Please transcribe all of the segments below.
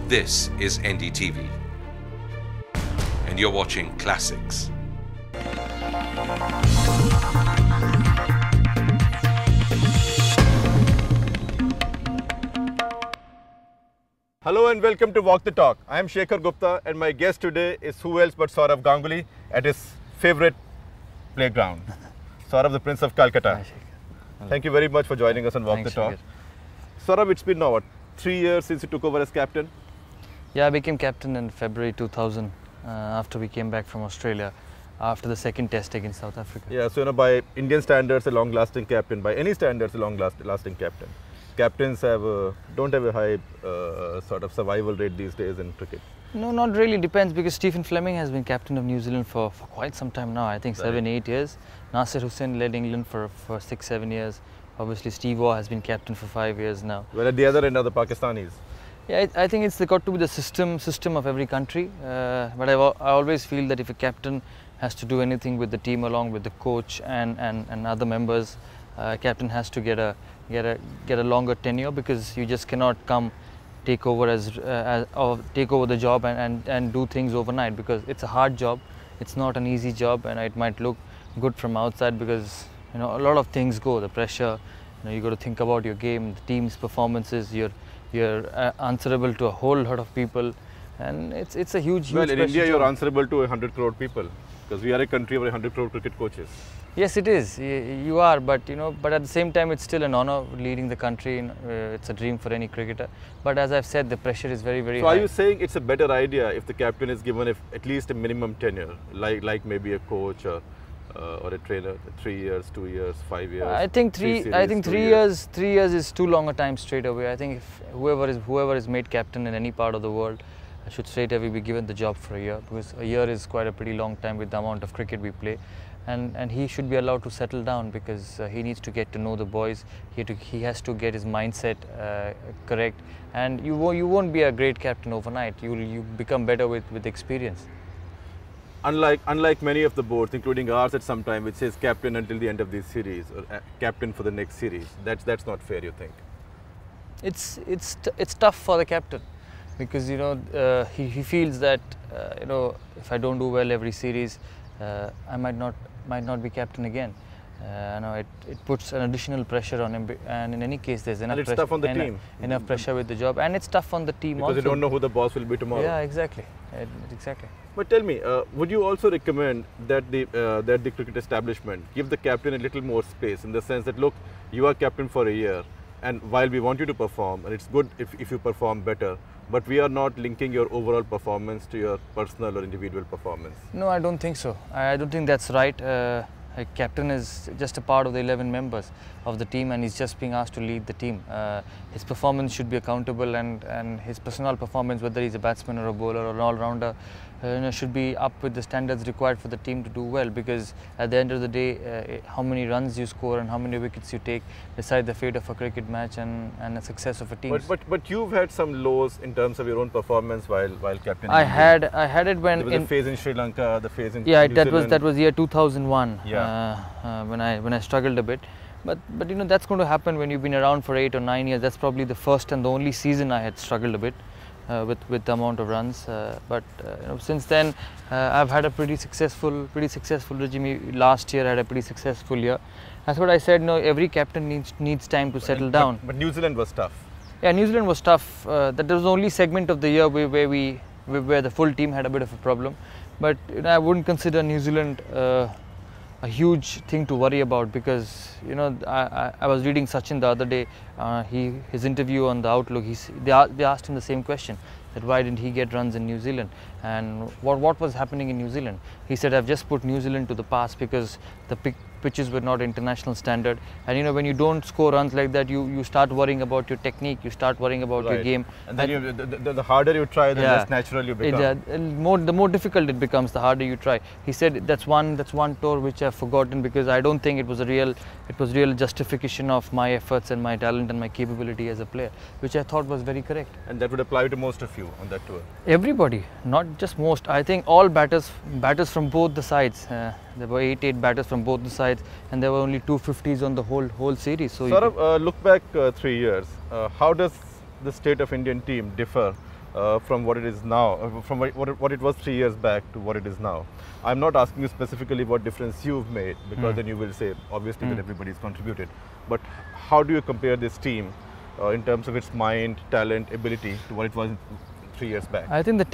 This is NDTV, and you're watching Classics. Hello and welcome to Walk the Talk. I am Shekhar Gupta and my guest today is who else but Sourav Ganguly at his favorite playground. Sourav, the Prince of Kolkata. Hi, Shekhar. Thank you very much for joining us on Walk Thanks, the Talk. Shekhar. Sourav, it's been now what, 3 years since you took over as captain? Yeah, I became captain in February 2000 after we came back from Australia after the second test against South Africa. Yeah, so by Indian standards, a long-lasting captain. By any standards, a long-lasting captain. Captains don't have a high sort of survival rate these days in cricket. No, not really. Depends, because Stephen Fleming has been captain of New Zealand for quite some time now. I think 7-8 years. Nasir Hussain led England for 6-7 years. Obviously, Steve Waugh has been captain for 5 years now. Well, at the other end are the Pakistanis. Yeah, I think it's got to be the system of every country. But I always feel that if a captain has to do anything with the team along with the coach and other members, captain has to get a longer tenure, because you just cannot come take over take over the job and do things overnight, because it's a hard job. It's not an easy job, and it might look good from outside because a lot of things go, the pressure. You got to think about your game, the team's performances. You're answerable to a whole lot of people, and it's a huge Well, in India, job. you're answerable to 100 crore people, because we are a country of 100 crore cricket coaches. Yes, it is. You are, but but at the same time, it's still an honor leading the country. It's a dream for any cricketer. But as I've said, the pressure is very, very high. So, are you saying it's a better idea if the captain is given at least a minimum tenure, like maybe a coach or a trainer, 3 years, 2 years, 5 years? I think three years is too long a time straight away. I think if whoever is made captain in any part of the world should straight away be given the job for a year, because a year is quite a pretty long time with the amount of cricket we play. And he should be allowed to settle down, because he needs to get to know the boys. He has to get his mindset correct, and you won't be a great captain overnight. You become better with experience. Unlike many of the boards, including ours at some time, which says captain until the end of this series or captain for the next series, that's not fair, you think? It's tough for the captain, because he feels that if I don't do well every series, I might not be captain again. It puts an additional pressure on him, and in any case, there's enough pressure. Tough on the team. Enough pressure with the job, and it's tough on the team because also. Because you don't know who the boss will be tomorrow. Yeah, exactly. Exactly. But tell me, would you also recommend that the cricket establishment give the captain a little more space, in the sense that, look, you are captain for a year, and while we want you to perform, and it's good if you perform better, but we are not linking your overall performance to your personal or individual performance? No, I don't think so. I don't think that's right. A captain is just a part of the 11 members of the team, and he's just being asked to lead the team. His performance should be accountable, and his personal performance, whether he's a batsman or a bowler or an all-rounder, should be up with the standards required for the team to do well, because at the end of the day, how many runs you score and how many wickets you take decide the fate of a cricket match and the success of a team. But you've had some lows in terms of your own performance while captain. I had it when there was a phase in Sri Lanka, the phase in New Zealand. that was year 2001. Yeah. When I struggled a bit. But that's going to happen when you've been around for 8 or 9 years. That's probably the first and the only season I had struggled a bit with the amount of runs. But since then, I've had a pretty successful regime. Last year I had a pretty successful year. That's what I said. Every captain needs time to settle down. But New Zealand was tough. Yeah, New Zealand was tough. That was the only segment of the year where the full team had a bit of a problem. But I wouldn't consider New Zealand a huge thing to worry about, because I was reading Sachin the other day, his interview on the Outlook. They asked him the same question, that why didn't he get runs in New Zealand, and what was happening in New Zealand. He said, I've just put New Zealand to the pass because the pitches were not international standard, and when you don't score runs like that, you start worrying about your technique, you start worrying about your game, and then the harder you try, the less natural you become. The more difficult it becomes, the harder you try. He said that's one tour which I've forgotten, because I don't think it was real justification of my efforts and my talent and my capability as a player, which I thought was very correct. And that would apply to most of you on that tour? Everybody, not just most. I think all batters from both the sides. There were 8 batters from both the sides, and there were only 250s on the whole series. So Sourav, look back 3 years. How does the state of Indian team differ from what it is now, from what it was 3 years back to what it is now. I'm not asking you specifically what difference you've made, because then you will say obviously that everybody's contributed. But how do you compare this team in terms of its mind, talent, ability to what it was 3 years back? I think the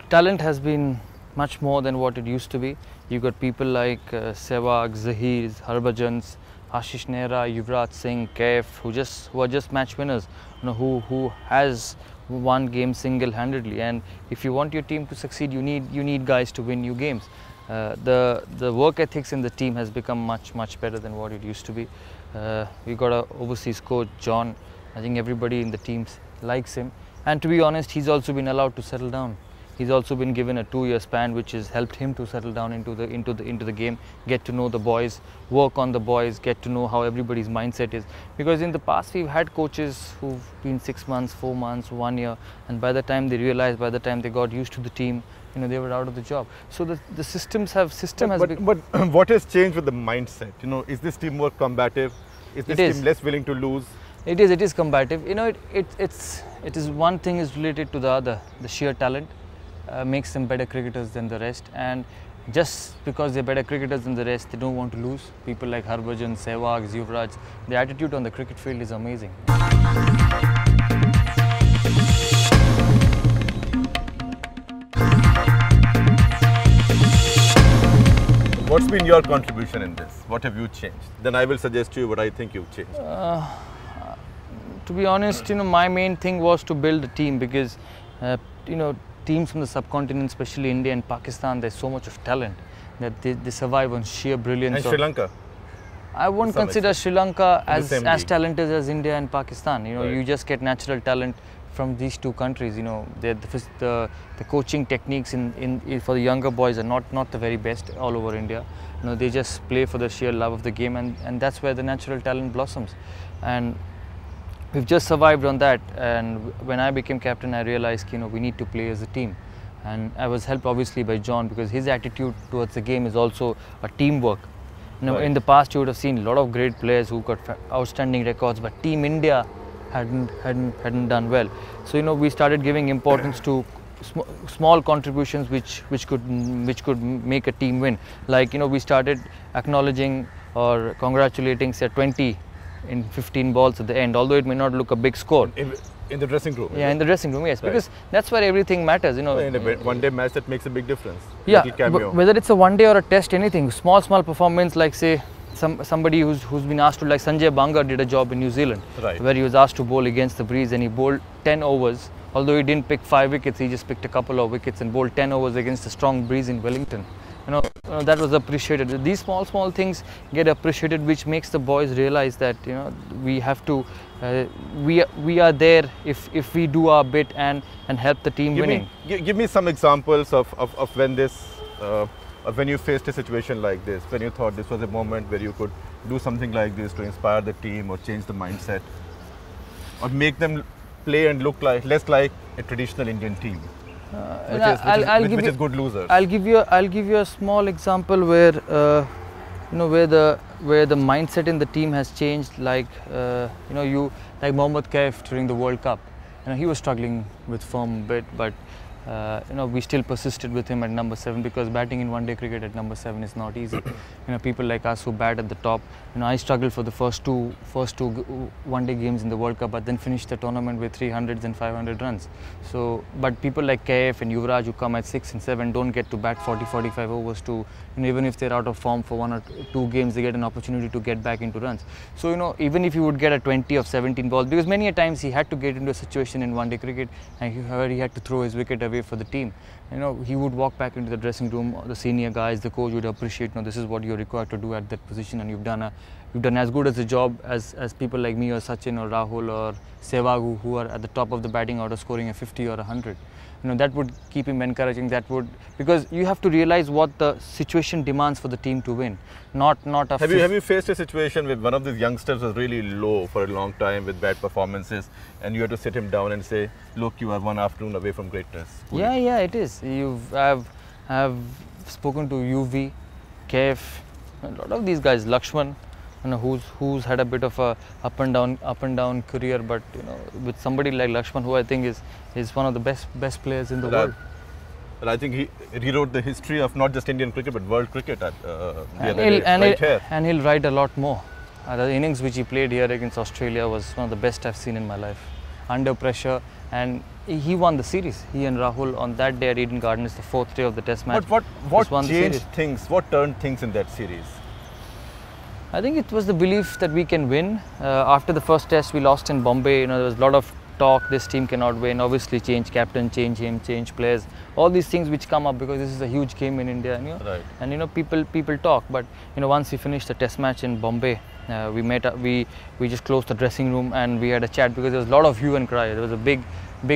talent has been much more than what it used to be. You got people like Sehwag, Zahir, Harbhajans, Ashish Nehra, Yuvraj Singh, Kaif, who are just match winners, who has won games single-handedly. And if you want your team to succeed, you need guys to win you games. The work ethics in the team has become much better than what it used to be. We got a overseas coach, John. I think everybody in the team likes him. And to be honest, he's also been allowed to settle down. He's also been given a 2-year span, which has helped him to settle down into the game, get to know the boys, work on the boys, get to know how everybody's mindset is. Because in the past we've had coaches who've been 6 months, 4 months, 1 year, and by the time they realized, by the time they got used to the team, they were out of the job. So the But what has changed with the mindset? Is this team more combative? Is this team less willing to lose? It is combative. It is one thing is related to the other. The sheer talent makes them better cricketers than the rest, and just because they're better cricketers than the rest, they don't want to lose. People like Harbhajan, Sehwag, Yuvraj, the attitude on the cricket field is amazing. What's been your contribution in this? What have you changed? Then I will suggest to you what I think you've changed. To be honest, my main thing was to build a team, because teams from the subcontinent, especially India and Pakistan, there's so much of talent that they survive on sheer brilliance. And Sri Lanka? I won't consider Sri Lanka as talented as India and Pakistan. You just get natural talent from these two countries. The coaching techniques for the younger boys are not the very best all over India. They just play for the sheer love of the game, and that's where the natural talent blossoms. And we've just survived on that. And when I became captain, I realized we need to play as a team. And I was helped obviously by John, because his attitude towards the game is also a teamwork. In the past you would have seen a lot of great players who got outstanding records, but Team India hadn't done well. So we started giving importance to small contributions which could make a team win. Like we started acknowledging or congratulating say 20 in 15 balls at the end, although it may not look a big score. In the dressing room? Yeah, in the dressing room, yes, because that's where everything matters. In a one-day match, that makes a big difference. Yeah, whether it's a one-day or a test, anything, small performance, like say somebody who's been asked to, like Sanjay Banga did a job in New Zealand, where he was asked to bowl against the breeze, and he bowled 10 overs. Although he didn't pick 5 wickets, he just picked a couple of wickets and bowled 10 overs against a strong breeze in Wellington. That was appreciated. These small things get appreciated, which makes the boys realize that we have to we are there if we do our bit and help the team winning. Give me some examples of when you faced a situation like this, when you thought this was a moment where you could do something like this to inspire the team or change the mindset or make them play and look less like a traditional Indian team. Which is good losers. I'll give you a small example where where the mindset in the team has changed. Like like Mohammad Kaif during the World Cup. He was struggling with form a bit, but we still persisted with him at number 7, because batting in one-day cricket at number 7 is not easy. People like us who bat at the top. I struggled for the first two one-day games in the World Cup, but then finished the tournament with 300s and 500 runs. So, but people like KF and Yuvraj who come at 6 and 7 don't get to bat 40-45 overs to, even if they're out of form for 1 or 2 games, they get an opportunity to get back into runs. So, even if you would get a 20 of 17 balls, because many a times he had to get into a situation in one-day cricket and where he had to throw his wicket away for the team. He would walk back into the dressing room, the senior guys, the coach would appreciate, this is what you're required to do at that position, and you've done as good as a job as people like me or Sachin or Rahul or Sehwag who are at the top of the batting order scoring a 50 or 100. That would keep him encouraging. Because you have to realize what the situation demands for the team to win, not a. Have you faced a situation where one of these youngsters was really low for a long time with bad performances, and you had to sit him down and say, "Look, you are one afternoon away from greatness"? Yeah, it is. I've spoken to UV, Kef, a lot of these guys, Lakshman. you know, who's had a bit of a up and down career, but you know, with somebody like Lakshman, who I think is one of the best players in the world. And I think he rewrote the history of not just Indian cricket but world cricket And he'll write a lot more. The innings which he played here against Australia was one of the best I've seen in my life. Under pressure, and he won the series. He and Rahul on that day at Eden Gardens, the 4th day of the Test match. But what changed things? What turned things in that series? I think it was the belief that we can win. After the first Test, we lost in Bombay. You know, there was a lot of talk. This team cannot win. Obviously, change captain, change him, change players. All these things which come up because this is a huge game in India. And, you know, right. And you know, people talk. But you know, once we finished the Test match in Bombay, we met up. We just closed the dressing room and we had a chat because there was a lot of hue and cry. There was a big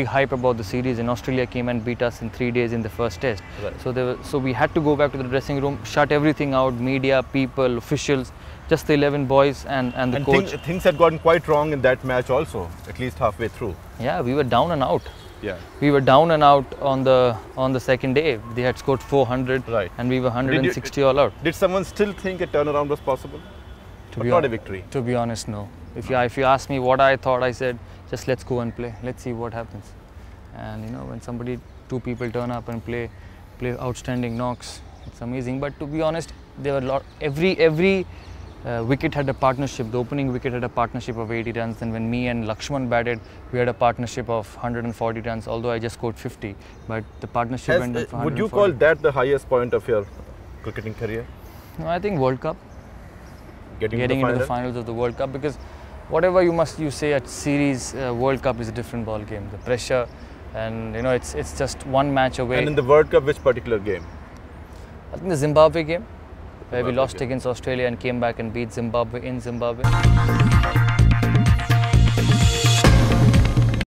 hype about the series, and Australia came and beat us in 3 days in the first Test. Right. So we had to go back to the dressing room, shut everything out, media, people, officials, just the 11 boys and the coach. Things had gotten quite wrong in that match also, at least halfway through. Yeah, we were down and out. Yeah. We were down and out on the second day. They had scored 400, right. And we were 160 all out. Did someone still think a turnaround was possible? But not a victory. To be honest, no. If you ask me what I thought, I said, just let's go and play. Let's see what happens. And you know, when two people turn up and play outstanding knocks, it's amazing. But to be honest, there were a lot. Every wicket had a partnership. The opening wicket had a partnership of 80 runs. Then when me and Lakshman batted, we had a partnership of 140 runs. Although I just scored 50, but the partnership went up for 140. Would you call that the highest point of your cricketing career? No, I think World Cup. Getting into the finals of the World Cup, because whatever you say at series, World Cup is a different ball game. The pressure, and you know, it's just one match away. And in the World Cup, which particular game? I think the Zimbabwe game, where we lost against Australia and came back and beat Zimbabwe in Zimbabwe.